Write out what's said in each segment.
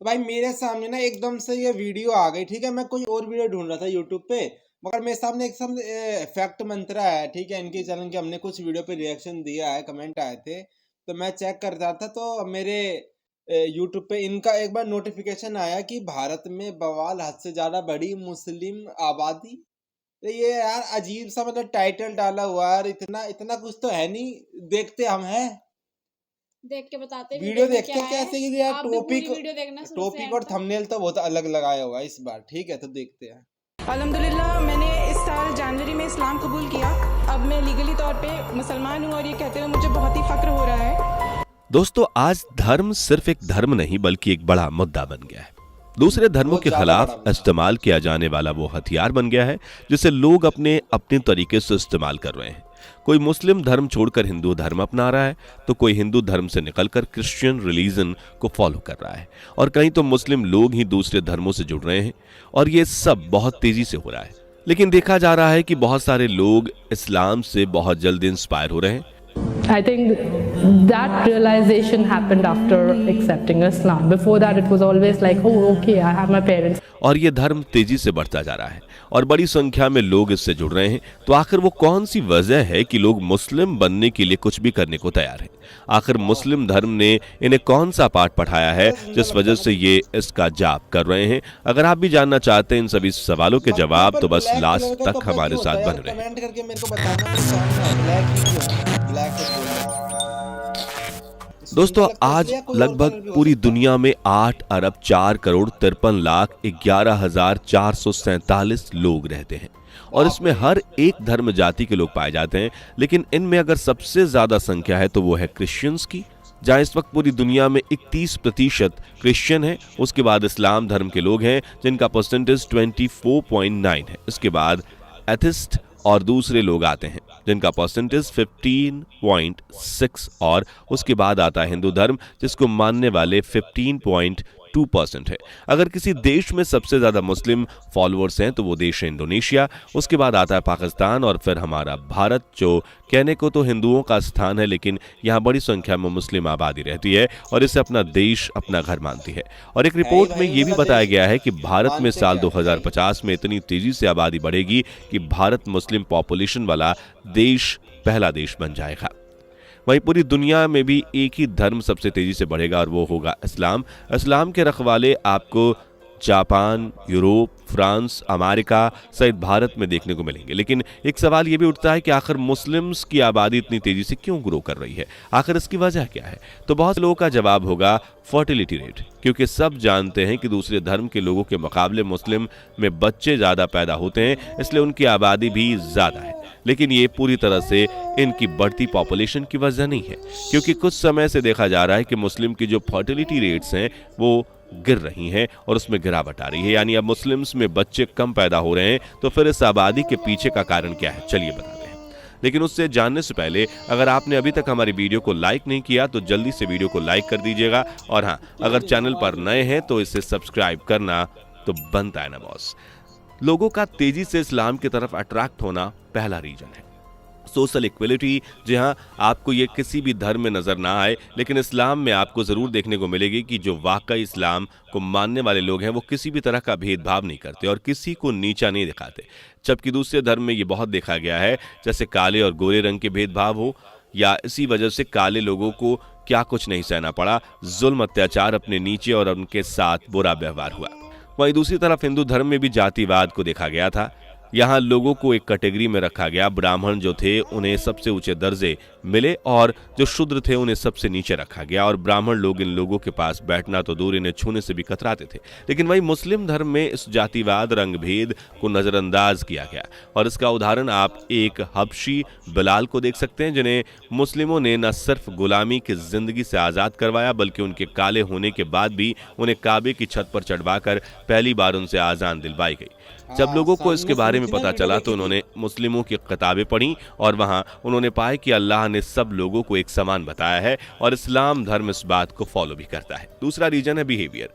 तो भाई मेरे सामने ना एकदम से ये वीडियो आ गई, ठीक है। मैं कोई और वीडियो ढूंढ रहा था यूट्यूब पे, मगर मेरे सामने एक फैक्ट मंत्रा है, ठीक है। इनके चैनल के हमने कुछ वीडियो पे रिएक्शन दिया है, कमेंट आए थे, तो मैं चेक कर रहा था, तो मेरे यूट्यूब पे इनका एक बार नोटिफिकेशन आया कि भारत में बवाल हद से ज्यादा बड़ी मुस्लिम आबादी। तो ये यार अजीब सा मतलब टाइटल डाला हुआ है यार, इतना इतना कुछ तो है नहीं। देखते हम हैं, देख के बताते वीडियो में देखते क्या हैं है। कैसे कि यार आप भी पूरी टॉपिक वीडियो देखना शुरू से टॉपिक एंड और तक। थंबनेल तो बहुत अलग लगाया होगा इस बार, ठीक है। तो देखते हैं। अल्हम्दुलिल्लाह मैंने इस साल जनवरी में इस्लाम कबूल किया। अब मैं लीगली तौर पे मुसलमान हूँ और ये कहते हुए मुझे बहुत ही फख्र हो रहा है। दोस्तों, आज धर्म सिर्फ एक धर्म नहीं बल्कि एक बड़ा मुद्दा बन गया है। दूसरे धर्मों बहुत के ज्यादा बड़ा खिलाफ मुद्दा। इस्तेमाल किया जाने वाला वो हथियार बन गया है जिसे लोग अपने अपने तरीके से इस्तेमाल कर रहे हैं। कोई मुस्लिम धर्म छोड़कर हिंदू धर्म अपना रहा है, तो कोई हिंदू धर्म से निकलकर क्रिश्चियन रिलीजन को फॉलो कर रहा है, और कहीं तो मुस्लिम लोग ही दूसरे धर्मों से जुड़ रहे हैं। और ये सब बहुत तेजी से हो रहा है। लेकिन देखा जा रहा है कि बहुत सारे लोग इस्लाम से बहुत जल्द इंस्पायर हो रहे हैं। I think that realization happened after accepting Islam. Before that, it was always like, oh, okay, I have my parents. और ये धर्म तेजी से बढ़ता जा रहा है और बड़ी संख्या में लोग इससे जुड़ रहे हैं। तो आखिर वो कौन सी वजह है कि लोग मुस्लिम बनने के लिए कुछ भी करने को तैयार हैं? आखिर मुस्लिम धर्म ने इन्हें कौन सा पाठ पढ़ाया है जिस वजह से ये इसका जाप कर रहे हैं? अगर आप भी जानना चाहते हैं इन सभी सवालों के जवाब, तो बस लास्ट तक हमारे साथ बने रहें। कमेंट करके मेरे को बताना कि सामने ब्लैक ही क्यों, ब्लैक को बोलना। दोस्तों, आज लगभग पूरी दुनिया में 8 अरब 4 करोड़ 53 लाख 11,447 लोग रहते हैं, और इसमें हर एक धर्म जाति के लोग पाए जाते हैं। लेकिन इनमें अगर सबसे ज्यादा संख्या है तो वो है क्रिश्चियंस की, जहां इस वक्त पूरी दुनिया में 31% क्रिश्चियन है। उसके बाद इस्लाम धर्म के लोग हैं जिनका परसेंटेज 24.9 है। इसके बाद एथिस्ट और दूसरे लोग आते हैं जिनका परसेंटेज 15.6, और उसके बाद आता है हिंदू धर्म जिसको मानने वाले 15.2% है। अगर किसी देश में सबसे ज्यादा मुस्लिम फॉलोअर्स हैं तो वो देश है इंडोनेशिया। उसके बाद आता है पाकिस्तान, और फिर हमारा भारत, जो कहने को तो हिंदुओं का स्थान है लेकिन यहाँ बड़ी संख्या में मुस्लिम आबादी रहती है और इसे अपना देश, अपना घर मानती है। और एक रिपोर्ट में ये भी बताया गया है कि भारत में साल 2050 में इतनी तेजी से आबादी बढ़ेगी कि भारत मुस्लिम पॉपुलेशन वाला देश, पहला देश बन जाएगा। वहीं पूरी दुनिया में भी एक ही धर्म सबसे तेजी से बढ़ेगा और वो होगा इस्लाम। इस्लाम के रखवाले आपको जापान, यूरोप, फ्रांस, अमेरिका सहित भारत में देखने को मिलेंगे। लेकिन एक सवाल ये भी उठता है कि आखिर मुस्लिम्स की आबादी इतनी तेजी से क्यों ग्रो कर रही है? आखिर इसकी वजह क्या है? तो बहुत से लोगों का जवाब होगा फर्टिलिटी रेट, क्योंकि सब जानते हैं कि दूसरे धर्म के लोगों के मुकाबले मुस्लिम में बच्चे ज्यादा पैदा होते हैं, इसलिए उनकी आबादी भी ज्यादा है। लेकिन ये पूरी तरह से इनकी बढ़ती पॉपुलेशन की वजह नहीं है, क्योंकि कुछ समय से देखा जा रहा है कि मुस्लिम की जो फर्टिलिटी रेट्स हैं वो गिर रही हैं और उसमें गिरावट आ रही है। यानी अब मुस्लिम्स में बच्चे कम पैदा हो रहे हैं। तो फिर इस आबादी के पीछे का कारण क्या है, चलिए बताते हैं। लेकिन उससे जानने से पहले अगर आपने अभी तक हमारी वीडियो को लाइक नहीं किया तो जल्दी से वीडियो को लाइक कर दीजिएगा, और हाँ, अगर चैनल पर नए हैं तो इसे सब्सक्राइब करना तो बनता है ना बॉस। लोगों का तेजी से इस्लाम की तरफ अट्रैक्ट होना पहला रीजन है सोशल इक्वलिटी। जहां आपको ये किसी भी धर्म में नजर ना आए, लेकिन इस्लाम में आपको जरूर देखने को मिलेगी कि जो वाकई इस्लाम को मानने वाले लोग हैं वो किसी भी तरह का भेदभाव नहीं करते और किसी को नीचा नहीं दिखाते। जबकि दूसरे धर्म में ये बहुत देखा गया है, जैसे काले और गोरे रंग के भेदभाव हो, या इसी वजह से काले लोगों को क्या कुछ नहीं सहना पड़ा, जुल्म, अत्याचार अपने नीचे और उनके साथ बुरा व्यवहार हुआ। वहीं दूसरी तरफ हिंदू धर्म में भी जातिवाद को देखा गया था। यहाँ लोगों को एक कैटेगरी में रखा गया। ब्राह्मण जो थे उन्हें सबसे ऊंचे दर्जे मिले और जो शूद्र थे उन्हें सबसे नीचे रखा गया, और ब्राह्मण लोग इन लोगों के पास बैठना तो दूर, इन्हें छूने से भी कतराते थे। लेकिन वही मुस्लिम धर्म में इस जातिवाद, रंग भेद को नजरअंदाज किया गया, और इसका उदाहरण आप एक हबशी बिलाल को देख सकते हैं, जिन्हें मुस्लिमों ने न सिर्फ गुलामी की जिंदगी से आजाद करवाया बल्कि उनके काले होने के बाद भी उन्हें काबे की छत पर चढ़वाकर पहली बार उनसे आजान दिलवाई गई। जब लोगों को इसके बारे में पता चला तो उन्होंने मुस्लिमों की किताबें पढ़ी और वहां उन्होंने पाया कि अल्लाह ने सब लोगों को एक समान बताया है, और इस्लाम धर्म इस बात को फॉलो भी करता है। दूसरा रीजन है बिहेवियर।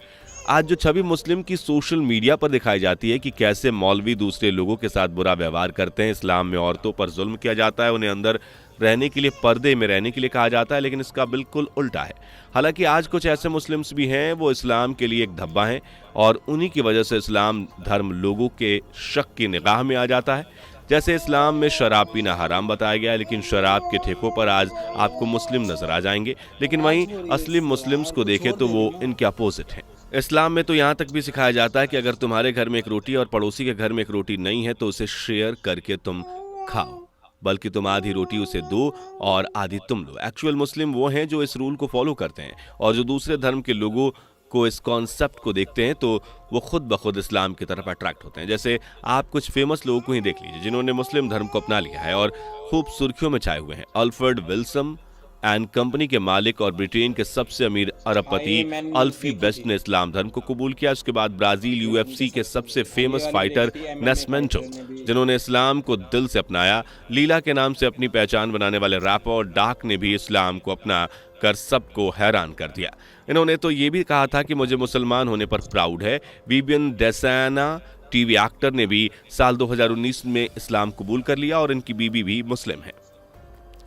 आज जो छवि मुस्लिम की सोशल मीडिया पर दिखाई जाती है कि कैसे मौलवी दूसरे लोगों के साथ बुरा व्यवहार करते हैं, इस्लाम में औरतों पर जुल्म किया जाता है, उन्हें अंदर रहने के लिए पर्दे में रहने के लिए कहा जाता है, लेकिन इसका बिल्कुल उल्टा है। हालांकि आज कुछ ऐसे मुस्लिम्स भी हैं वो इस्लाम के लिए एक धब्बा हैं और उन्हीं की वजह से इस्लाम धर्म लोगों के शक की निगाह में आ जाता है। जैसे इस्लाम में शराब पीना हराम बताया गया है, लेकिन शराब के ठेकों पर आज आपको मुस्लिम नजर आ जाएंगे, लेकिन वहीं असली मुस्लिम्स को देखें तो वो इनके अपोजिट हैं। इस्लाम में तो यहाँ तक भी सिखाया जाता है कि अगर तुम्हारे घर में एक रोटी और पड़ोसी के घर में एक रोटी नहीं है तो उसे शेयर करके तुम खाओ, बल्कि तुम आधी रोटी उसे दो और आधी तुम लो। एक्चुअल मुस्लिम वो हैं जो इस रूल को फॉलो करते हैं, और जो दूसरे धर्म के लोगों को इस कॉन्सेप्ट को देखते हैं तो वो खुद ब खुद इस्लाम की तरफ अट्रैक्ट होते हैं। जैसे आप कुछ फेमस लोगों को ही देख लीजिए जिन्होंने मुस्लिम धर्म को अपना लिया है और खूब सुर्खियों में छाए हुए हैं। अल्फ्रेड विल्सन एंड कंपनी के मालिक और ब्रिटेन के सबसे अमीर अरबपति अल्फी बेस्ट ने इस्लाम धर्म को कबूल किया। उसके बाद ब्राजील यूएफसी के सबसे फेमस फाइटर नेस्मेंटो, जिन्होंने इस्लाम को दिल से अपनाया। लीला के नाम से अपनी पहचान बनाने वाले रैपर डाक ने भी इस्लाम को अपना कर सबको हैरान कर दिया। इन्होंने तो ये भी कहा था कि मुझे मुसलमान होने पर प्राउड है। विवियन डेसाना टीवी एक्टर ने भी साल 2019 में इस्लाम कबूल कर लिया और इनकी बीवी भी मुस्लिम है।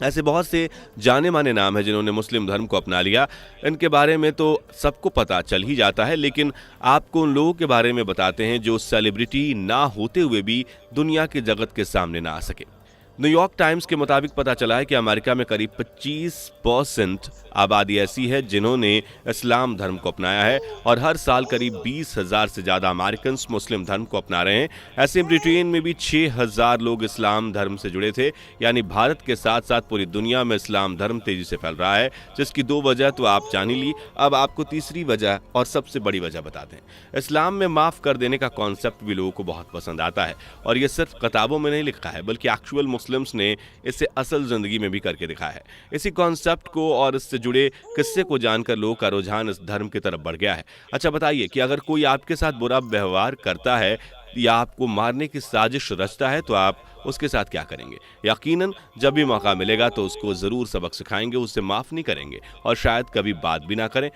ऐसे बहुत से जाने माने नाम हैं जिन्होंने मुस्लिम धर्म को अपना लिया। इनके बारे में तो सबको पता चल ही जाता है, लेकिन आपको उन लोगों के बारे में बताते हैं जो सेलिब्रिटी ना होते हुए भी दुनिया के जगत के सामने ना आ सके। न्यूयॉर्क टाइम्स के मुताबिक पता चला है कि अमेरिका में करीब 25% आबादी ऐसी है जिन्होंने इस्लाम धर्म को अपनाया है और हर साल करीब 20,000 से ज़्यादा अमेरिकन मुस्लिम धर्म को अपना रहे हैं। ऐसे ब्रिटेन में भी 6,000 लोग इस्लाम धर्म से जुड़े थे। यानी भारत के साथ साथ पूरी दुनिया में इस्लाम धर्म तेजी से फैल रहा है, जिसकी 2 वजह तो आप जान ही ली। अब आपको तीसरी वजह और सबसे बड़ी वजह बताते हैं। इस्लाम में माफ़ कर देने का कॉन्सेप्ट भी लोगों को बहुत पसंद आता है और ये सिर्फ किताबों में नहीं लिखा है, बल्कि एक्चुअल मुस्लिम्स ने इसे असल जिंदगी में भी करके दिखाया है। इसी कॉन्सेप्ट को और इससे जुड़े किस्से को जानकर लोगों का रुझान इस धर्म की तरफ बढ़ गया है। अच्छा बताइए कि अगर कोई आपके साथ बुरा व्यवहार करता है या आपको मारने की साजिश रचता है तो आप उसके साथ क्या करेंगे? यकीनन जब भी मौका मिलेगा तो उसको जरूर सबक सिखाएंगे, उसे माफ नहीं करेंगे और शायद कभी बात भी ना करें।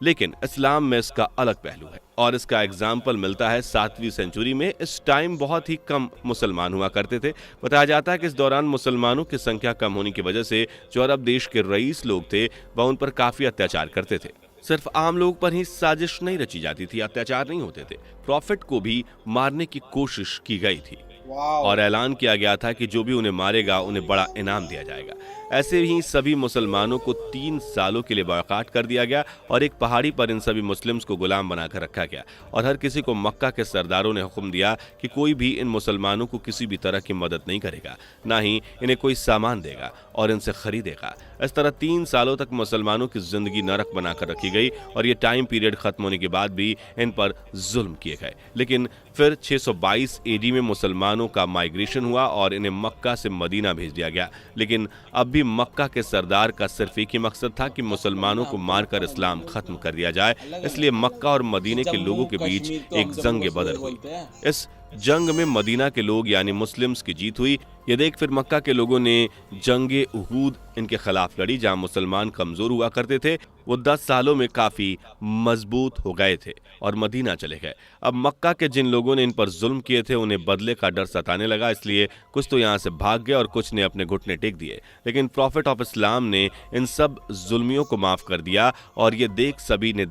लेकिन इस्लाम में इसका अलग पहलू है और इसका एग्जाम्पल मिलता है 7वीं सेंचुरी में। इस टाइम बहुत ही कम मुसलमान हुआ करते थे। बताया जाता है कि इस दौरान मुसलमानों की संख्या कम होने की वजह से जो अरब देश के रईस लोग थे वह उन पर काफी अत्याचार करते थे। सिर्फ आम लोग पर ही साजिश नहीं रची जाती थी, अत्याचार नहीं होते थे, प्रॉफिट को भी मारने की कोशिश की गई थी और ऐलान किया गया था कि जो भी उन्हें मारेगा उन्हें बड़ा इनाम दिया जाएगा। ऐसे ही सभी मुसलमानों को 3 सालों के लिए बॉयकॉट कर दिया गया और एक पहाड़ी पर इन सभी मुस्लिम्स को गुलाम बनाकर रखा गया और हर किसी को मक्का के सरदारों ने हुक्म दिया कि कोई भी इन मुसलमानों को किसी भी तरह की मदद नहीं करेगा, ना ही इन्हें कोई सामान देगा और इनसे खरीदेगा। इस तरह 3 सालों तक मुसलमानों की जिंदगी नरक बनाकर रखी गई और ये टाइम पीरियड खत्म होने के बाद भी इन पर जुल्म किए गए। लेकिन फिर 622 AD में मुसलमानों का माइग्रेशन हुआ और इन्हें मक्का से मदीना भेज दिया गया। लेकिन अब भी मक्का के सरदार का सिर्फ एक ही मकसद था कि मुसलमानों को मारकर इस्लाम खत्म कर दिया जाए। इसलिए मक्का और मदीने के लोगों के बीच एक जंग बदर हुई। इस जंग में मदीना के लोग यानी मुस्लिम्स की जीत हुई। ये देख फिर मक्का के लोगों ने जंगे उहूद इनके खिलाफ लड़ी, जहां मुसलमान कमजोर हुआ करते थे वो 10 सालों में काफी मजबूत हो गए थे और मदीना चले गए। अब मक्का के जिन लोगों ने इन पर जुल्म किए थे उन्हें बदले का डर सताने लगा, इसलिए कुछ तो यहाँ से भाग गए और कुछ ने अपने घुटने टेक दिए। लेकिन प्रॉफिट ऑफ इस्लाम ने इन सब जुल्मियों को माफ कर दिया और ये देख सभी ने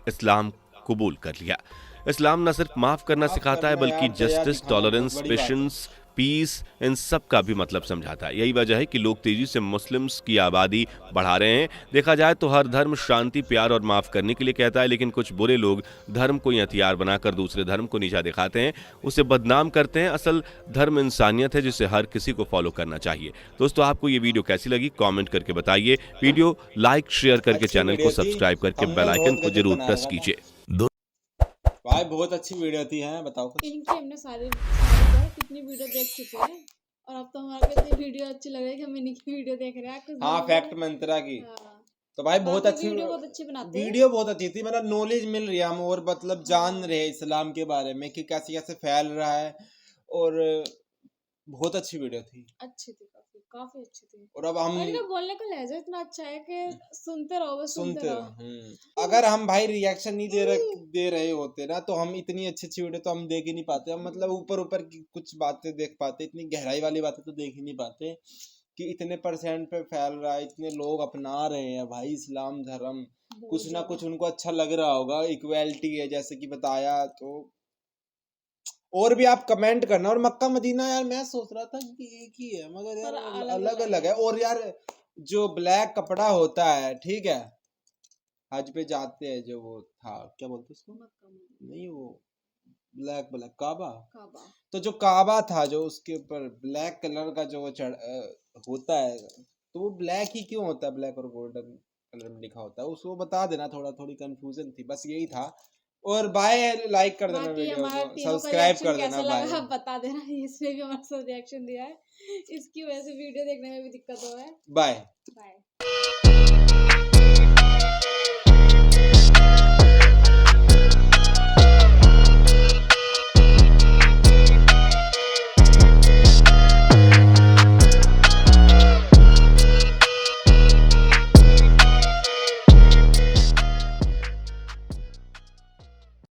इस्लाम कबूल कर लिया। इस्लाम न सिर्फ माफ करना सिखाता है बल्कि जस्टिस, टॉलरेंस, पेशेंस, पीस इन सब का भी मतलब समझाता है। यही वजह है कि लोग तेजी से मुस्लिम्स की आबादी बढ़ा रहे हैं। देखा जाए तो हर धर्म शांति, प्यार और माफ करने के लिए कहता है, लेकिन कुछ बुरे लोग धर्म को हथियार बनाकर दूसरे धर्म को नीचा दिखाते हैं, उसे बदनाम करते हैं। असल धर्म इंसानियत है जिसे हर किसी को फॉलो करना चाहिए। दोस्तों आपको ये वीडियो कैसी लगी कमेंट करके बताइए। वीडियो लाइक शेयर करके चैनल को सब्सक्राइब करके बेल आइकन को जरूर प्रेस कीजिए। भाई बहुत अच्छी वीडियो थी है, बताओ कुछ। इनकी हमने सारी कितनी वीडियो देख चुके हैं और अब तो हमारे को इतनी वीडियो अच्छी लग रही है कि हम इन्हीं की वीडियो देख रहे हैं कुछ हाँ, फैक्ट मंत्रा की। तो भाई बहुत अच्छी वीडियो बहुत अच्छी बनाते हैं। वीडियो बहुत अच्छी थी, मतलब नॉलेज मिल रही है, हम और मतलब जान रहे हैं इस्लाम के बारे में कि कैसे कैसे फैल रहा है और बहुत अच्छी वीडियो थी। अच्छी थी, काफी अच्छी थी। और अब हम इनका बोलने का लहजा इतना अच्छा है कि सुनते रहो, बस सुनते रहो। अगर हम भाई रिएक्शन नहीं दे रहे होते ना तो हम इतनी अच्छी अच्छी वीडियो तो हम देख ही नहीं पाते। हम मतलब ऊपर ऊपर की कुछ बातें देख पाते, इतनी गहराई वाली बातें तो देख ही नहीं पाते। कि इतने % पे फैल रहा है, इतने लोग अपना रहे हैं भाई इस्लाम धर्म, कुछ ना कुछ उनको अच्छा लग रहा होगा, इक्वालिटी है जैसे कि बताया। तो और भी आप कमेंट करना। और मक्का मदीना यार मैं सोच रहा था कि एक ही है, मगर यार पर अलग अलग है। और यार जो ब्लैक कपड़ा होता है, ठीक है, हज पे जाते हैं जो, वो था क्या बोलते उसको, मक्का मदीना, नहीं वो ब्लैक ब्लैक काबा, काबा। तो जो काबा था जो उसके ऊपर ब्लैक कलर का जो वो होता है, तो वो ब्लैक ही क्यों होता है, ब्लैक और गोल्डन कलर में लिखा होता है, उसको बता देना, थोड़ी कंफ्यूजन थी, बस यही था। और बाय, लाइक कर देना बाकी वीडियो हमारा को, तीनों का सब्सक्राइब रिएक्शन कर कैसा देना, बाय लगा बता देना। इसमें भी हमारे साथ रिएक्शन दिया है, इसकी वजह से वीडियो देखने में भी दिक्कत हो है। बाय। बाय।